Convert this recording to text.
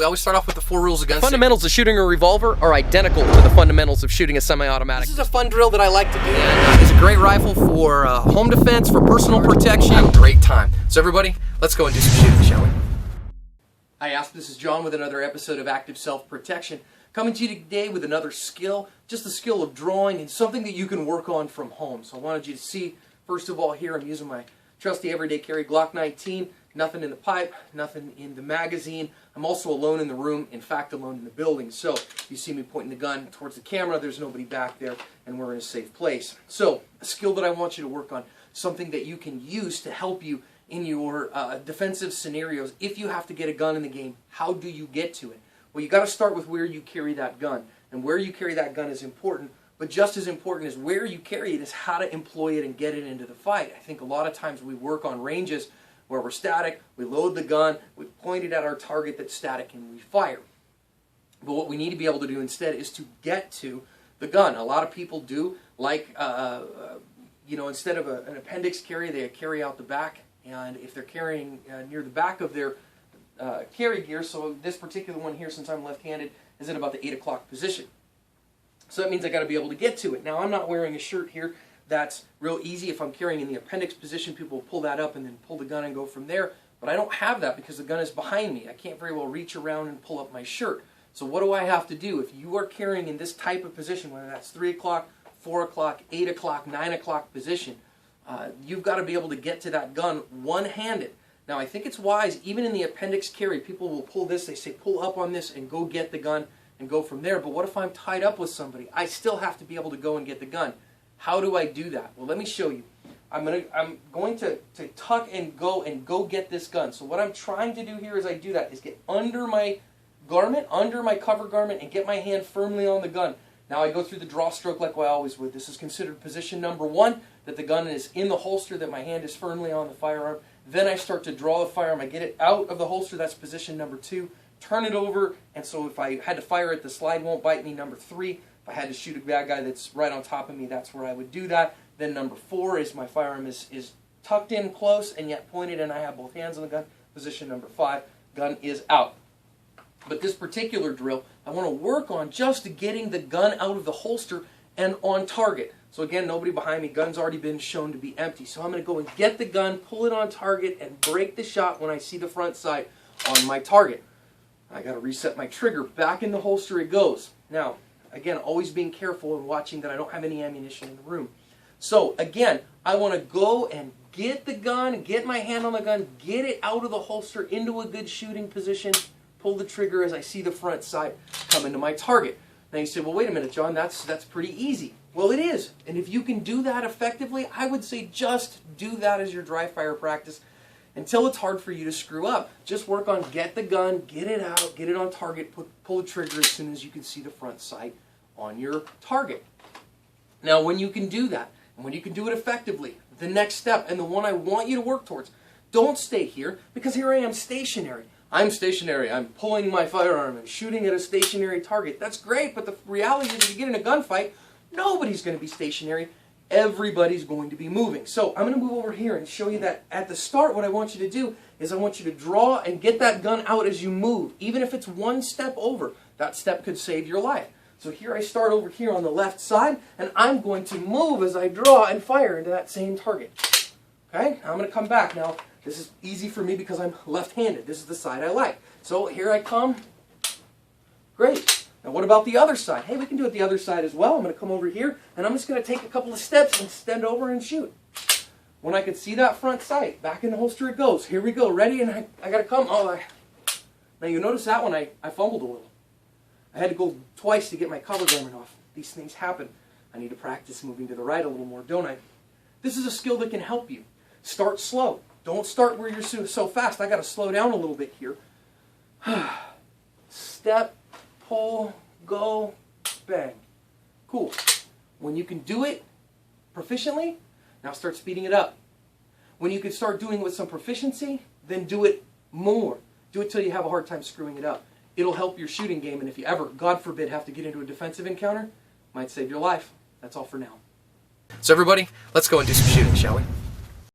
We always start off with the 4 rules against Fundamentals of shooting a revolver are identical to the fundamentals of shooting a semi-automatic. This is a fun drill that I like to do. It's a great rifle for home defense, for personal protection. Have a great time. So everybody, let's go and do some shooting, shall we? Hi, Asp. This is John with another episode of Active Self-Protection. Coming to you today with another skill, just the skill of drawing and something that you can work on from home. So I wanted you to see, first of all, here I'm using my trusty everyday carry Glock 19. Nothing in the pipe, nothing in the magazine. I'm also alone in the room, in fact alone in the building. So you see me pointing the gun towards the camera, there's nobody back there, and we're in a safe place. So a skill that I want you to work on, something that you can use to help you in your defensive scenarios. If you have to get a gun in the game, how do you get to it? Well, you got to start with where you carry that gun. And where you carry that gun is important, but just as important as where you carry it is how to employ it and get it into the fight. I think a lot of times we work on ranges where we're static, we load the gun, we point it at our target that's static, and we fire. But what we need to be able to do instead is to get to the gun. A lot of people do, like, instead of an appendix carry, they carry out the back, and if they're carrying near the back of their carry gear, so this particular one here, since I'm left-handed, is in about the 8 o'clock position. So that means I got to be able to get to it. Now, I'm not wearing a shirt here. That's real easy. If I'm carrying in the appendix position, people will pull that up and then pull the gun and go from there. But I don't have that because the gun is behind me. I can't very well reach around and pull up my shirt. So what do I have to do? If you are carrying in this type of position, whether that's 3 o'clock, 4 o'clock, 8 o'clock, 9 o'clock position, you've got to be able to get to that gun one-handed. Now, I think it's wise, even in the appendix carry, people will pull this, they say pull up on this and go get the gun and go from there. But what if I'm tied up with somebody? I still have to be able to go and get the gun. How do I do that? Well, let me show you. I'm going to tuck and go get this gun. So what I'm trying to do here as I do that is get under my garment, under my cover garment, and get my hand firmly on the gun. Now I go through the draw stroke like I always would. This is considered position number 1, that the gun is in the holster, that my hand is firmly on the firearm. Then I start to draw the firearm. I get it out of the holster. That's position number 2. Turn it over, and so if I had to fire it, the slide won't bite me. Number 3. If I had to shoot a bad guy that's right on top of me, that's where I would do that. Then number 4 is my firearm is tucked in close and yet pointed, and I have both hands on the gun. Position number 5, gun is out. But this particular drill, I want to work on just getting the gun out of the holster and on target. So again, nobody behind me, gun's already been shown to be empty. So I'm going to go and get the gun, pull it on target, and break the shot when I see the front sight on my target. I got to reset my trigger. Back in the holster it goes. Now, again, always being careful and watching that I don't have any ammunition in the room. So, again, I want to go and get the gun, get my hand on the gun, get it out of the holster into a good shooting position, pull the trigger as I see the front sight come into my target. Now you say, well, wait a minute, John, that's pretty easy. Well, it is. And if you can do that effectively, I would say just do that as your dry fire practice until it's hard for you to screw up. Just work on get the gun, get it out, get it on target, pull the trigger as soon as you can see the front sight on your target. Now, when you can do that, and when you can do it effectively, the next step, and the one I want you to work towards, don't stay here, because here I am stationary. I'm stationary, I'm pulling my firearm and shooting at a stationary target. That's great, but the reality is if you get in a gunfight, nobody's going to be stationary. Everybody's going to be moving. So I'm going to move over here and show you that at the start what I want you to do is I want you to draw and get that gun out as you move. Even if it's one step over, that step could save your life. So here I start over here on the left side, and I'm going to move as I draw and fire into that same target. Okay? Now I'm going to come back. Now, this is easy for me because I'm left-handed. This is the side I like. So here I come. Great. Now what about the other side? Hey, we can do it the other side as well. I'm going to come over here, and I'm just going to take a couple of steps and extend over and shoot. When I can see that front sight, back in the holster it goes. Here we go. Ready? And I got to come. Now you notice that one I fumbled a little. I had to go twice to get my cover garment off. These things happen. I need to practice moving to the right a little more, don't I? This is a skill that can help you. Start slow. Don't start where you're so fast. I got to slow down a little bit here. Step, pull, go, bang. Cool. When you can do it proficiently, now start speeding it up. When you can start doing it with some proficiency, then do it more. Do it till you have a hard time screwing it up. It'll help your shooting game, and if you ever, God forbid, have to get into a defensive encounter, might save your life. That's all for now. So everybody, let's go and do some shooting, shall we?